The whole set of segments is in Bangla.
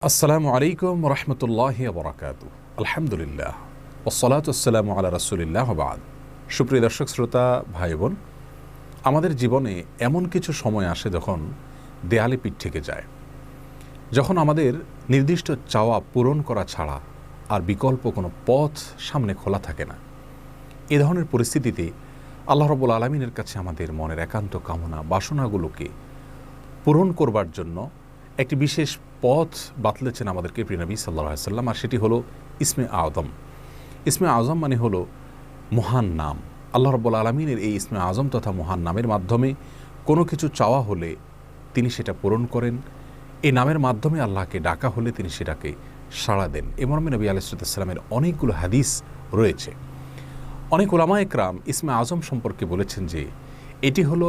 আসসালামু আলাইকুম রহমতুল্লাহি ওয়া বারাকাতুহু। আলহামদুলিল্লাহ ওয়াসসালাতু ওয়াসসালামু আলা রাসূলিল্লাহ ওয়া বা'দ। সুপ্রিয় দর্শক শ্রোতা ভাই বোন, আমাদের জীবনে এমন কিছু সময় আসে যখন দেয়ালে পিঠ থেকে যায়, যখন আমাদের নির্দিষ্ট চাওয়া পূরণ করা ছাড়া আর বিকল্প কোনো পথ সামনে খোলা থাকে না। এ ধরনের পরিস্থিতিতে আল্লাহ রাব্বুল আলামিনের কাছে আমাদের মনের একান্ত কামনা বাসনাগুলোকে পূরণ করবার জন্য একটি বিশেষ পথ বাতলেছেন আমাদেরকে প্রিয় নবী সাল্লাল্লাহু আলাইহি ওয়াসাল্লাম, আর সেটি হলো ইসমে আযম। ইসমে আযম মানে হলো মহান নাম। আল্লাহ রাব্বুল আলামিনের এই ইসমে আযম তথা মহান নামের মাধ্যমে কোনো কিছু চাওয়া হলে তিনি সেটা পূরণ করেন। এই নামের মাধ্যমে আল্লাহকে ডাকা হলে তিনি সেটাকে সাড়া দেন। এ মর্মে নবী আলাইহিস সালামের অনেকগুলো হাদিস রয়েছে। অনেক উলামা একরাম ইসমে আযম সম্পর্কে বলেছেন যে এটি হলো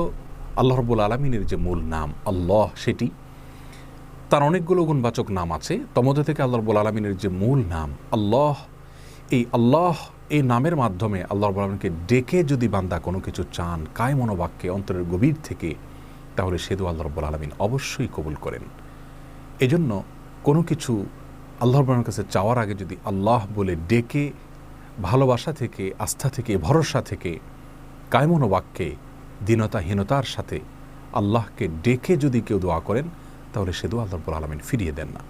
আল্লাহ রাব্বুল আলামিনের যে মূল নাম আল্লাহ, সেটি তার অনেকগুলো গুণবাচক নাম আছে। তমধ্যে থেকে আল্লাহ রাব্বুল আলামিনের যে মূল নাম আল্লাহ, এই নামের মাধ্যমে আল্লাহ রাব্বুল আলামিনকে ডেকে যদি বান্দা কোনো কিছু চান কায় মনোবাক্যে অন্তরের গভীর থেকে, তাহলে সে দোয়া আল্লাহ রাব্বুল আলামিন অবশ্যই কবুল করেন। এজন্য কোনো কিছু আল্লাহ রাব্বুল আলামিনের কাছে চাওয়ার আগে যদি আল্লাহ বলে ডেকে ভালোবাসা থেকে, আস্থা থেকে, ভরসা থেকে, কায় মনোবাক্যে দীনতাহীনতার সাথে আল্লাহকে ডেকে যদি কেউ দোয়া করেন, তাহলে সে দোয়া আল্লাহ রাব্বুল আলামিন ফিরিয়ে দেন না।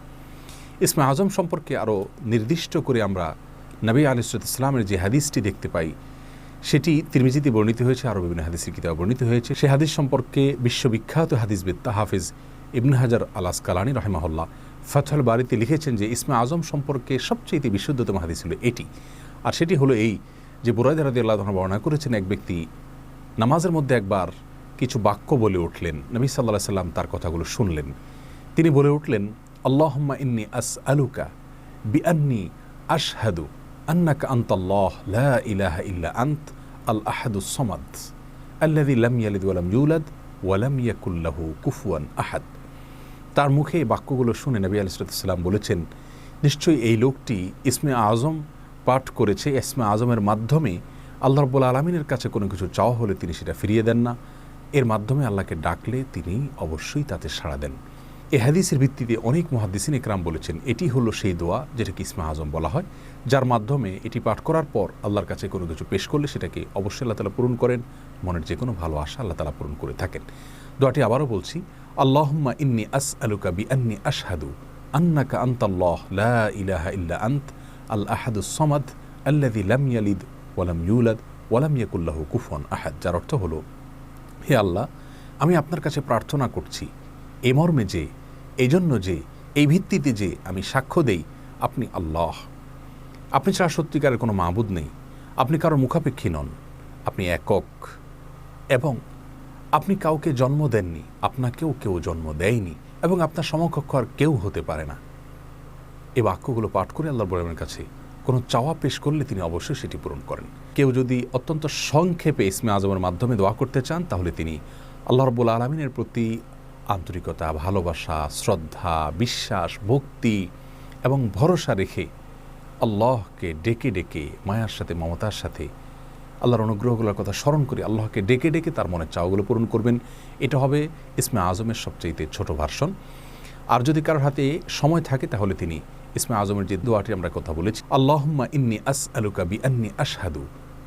ইসমে আযম সম্পর্কে আরও নির্দিষ্ট করে আমরা নবী আলাইহিস সালামের যে হাদিসটি দেখতে পাই, সেটি তিরমিজিতে বর্ণিত হয়েছে, আরও বিভিন্ন হাদিসের কিতাবে বর্ণিত হয়েছে। সে হাদিস সম্পর্কে বিশ্ববিখ্যাত হাদিসবিদ হাফিজ ইবনে হাজার আল আসকালানী রাহিমাহুল্লাহ ফাতহুল বারীতে লিখেছেন যে ইসমে আযম সম্পর্কে সবচেয়ে বিশুদ্ধতম হাদিস হলো এটি। আর সেটি হলো এই যে বুরায়দা রাদিয়াল্লাহু আনহু বর্ণনা করেছেন, এক ব্যক্তি নামাজের মধ্যে একবার কিছু বাক্য বলে উঠলেন। নবী সাল্লাল্লাহু আলাইহি সাল্লাম তার কথাগুলো শুনলেন। তিনি বলে উঠলেন, আল্লাহুম্মা ইন্নী আসআলুকা বিআন্নী আশহাদু আন্নাকা আনতাল্লাহ লা ইলাহা ইল্লা আনত আল আহাদুস সামাদ আল্লাযী লাম ইয়ালিদ ওয়া লাম ইউলাদ ওয়া লাম ইয়াকুল লাহু কুফুয়ান আহাদ। তার মুখে এই বাক্যগুলো শুনে নবী আলাইহিস সালাম বলেছেন, নিশ্চয়ই এই লোকটি ইসমে আযম পাঠ করেছে। ইসমে আযমের মাধ্যমে আল্লাহ রাব্বুল আলামিনের কাছে কোনো কিছু চাওয়া হলে তিনি সেটা ফিরিয়ে দেন না। এর মাধ্যমে আল্লাহকে ডাকলে তিনি অবশ্যই তাতে সাড়া দেন। এই হাদিসের ভিত্তিতে অনেক মুহাদ্দিসিন ইকরাম বলেছেন এটি হলো সেই দোয়া যেটাকে ইসমে আযম বলা হয়, যার মাধ্যমে এটি পাঠ করার পর আল্লাহর কাছে কোনো কিছু পেশ করলে সেটাকে অবশ্যই আল্লাহ তাআলা পূরণ করেন। মনের যে কোনো ভালো আশা আল্লাহ তাআলা পূরণ করে থাকেন। দোয়াটি আবারও বলছি, আল্লাহুম্মা ইন্নী আসআলুকা বিআন্নী আশহাদু আন্নাকা আনতাল্লাহ লা ইলাহা ইল্লা আনত আল আহাদুস সামাদ আল্লাযী লাম ইয়ালিদ ওয়া লাম ইউলাদ ওয়া লাম ইয়াকুল লাহু কুফুয়ান আহাদ। যার অর্থ হলো, হে আল্লাহ, আমি আপনার কাছে প্রার্থনা করছি এ মর্মে যে, এই জন্য যে, এই ভিত্তিতে যে আমি সাক্ষ্য দেই আপনি আল্লাহ, আপনি ছাড়া সত্যিকারের কোনো মাবুদ নেই, আপনি কারো মুখাপেক্ষী নন, আপনি একক, এবং আপনি কাউকে জন্ম দেননি, আপনাকেও কেউ জন্ম দেয়নি, এবং আপনার সমকক্ষ আর কেউ হতে পারে না। এই বাক্যগুলো পাঠ করে আল্লাহর বড়ের কাছে কোনো চাওয়া পেশ করলে তিনি অবশ্যই সেটি পূরণ করেন। কেউ যদি অত্যন্ত সংক্ষেপে ইসমে আযমের মাধ্যমে দোয়া করতে চান, তাহলে তিনি আল্লাহ রাব্বুল আলামিনের প্রতি আন্তরিকতা, ভালোবাসা, শ্রদ্ধা, বিশ্বাস, ভক্তি এবং ভরসা রেখে আল্লাহকে ডেকে ডেকে মায়ার সাথে, মমতার সাথে আল্লাহর অনুগ্রহগুলোর কথা স্মরণ করে আল্লাহকে ডেকে ডেকে তার মনের চাওয়াগুলো পূরণ করবেন। এটা হবে ইসমে আযমের সবচেয়ে ছোট ভার্সন। আর যদি কারোর হাতে সময় থাকে, তাহলে তিনি ইসমে আযমের যে দোয়াটি আমরা কথা বলেছি, আল্লাহুম্মা ইন্নী আসআলুকা বিআন্নী আশহাদু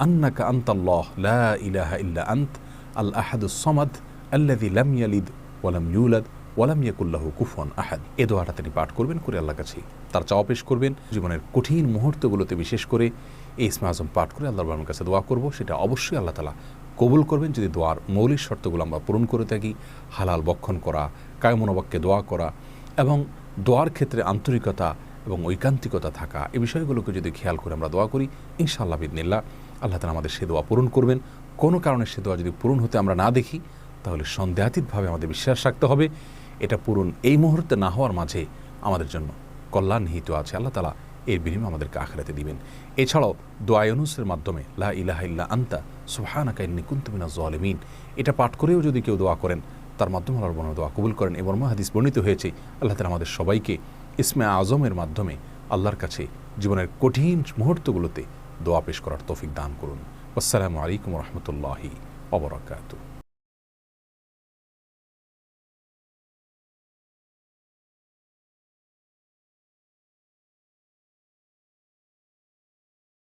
আন্নাকা আনতাল্লাহ লা ইলাহা ইল্লা আনত আল আহাদুস সামাদ আল্লাযী লাম ইয়ালিদ ওয়া লাম ইউলাদ ওয়া লাম ইয়াকুল লাহু কুফুয়ান আহাদ। এই দোয়াটা তিনি পাঠ করবেন, করে আল্লাহর কাছে তার চাওয়া পেশ করবেন। জীবনের কঠিন মুহূর্তগুলোতে বিশেষ করে এই ইসমে আযম পাঠ করে আল্লাহর বাবার কাছে দোয়া করব, সেটা অবশ্যই আল্লাহ তাআলা কবুল করবেন যদি দোয়ার মৌলিক শর্তগুলো আমরা পূরণ করে থাকি। হালাল বক্ষণ করা, কায় মনোবাক্যে দোয়া করা এবং দোয়ার ক্ষেত্রে আন্তরিকতা এবং ঐকান্তিকতা থাকা, এই বিষয়গুলোকে যদি খেয়াল করে আমরা দোয়া করি, ইনশাআল্লাহ বিইذনিল্লাহ আল্লাহ তাআলা আমাদের সে দোয়া পূরণ করবেন। কোনো কারণে সে দোয়া যদি পূরণ হতে আমরা না দেখি, তাহলে সন্দেহাতীতভাবে আমাদের বিশ্বাস রাখতে হবে এটা পূরণ এই মুহূর্তে না হওয়ার মাঝে আমাদের জন্য কল্যাণ নিহিত আছে। আল্লাহ তাআলা এর বিনিময়ে আমাদেরকে আখিরাতে দিবেন। এছাড়াও দোয়া ইউনুসের মাধ্যমে লা ইলাহা ইল্লা আনতা সুবহানাকা ইন্নী কুনতু মিনাজ জালিমিন, এটা পাঠ করেও যদি কেউ দোয়া করেন, তার মাধ্যমে আল্লাহর বর্ণনা দোয়া কবুল করেন। এবং হাদিস বর্ণিত হয়েছে, আল্লাহ তাআলা আমাদের সবাইকে ইসমে আযমের মাধ্যমে আল্লাহর কাছে জীবনের কঠিন মুহূর্তগুলোতে দোয়া পেশ করার তৌফিক দান করুন। আসসালামু আলাইকুম ওয়া রাহমাতুল্লাহি ওয়া বারাকাতুহু।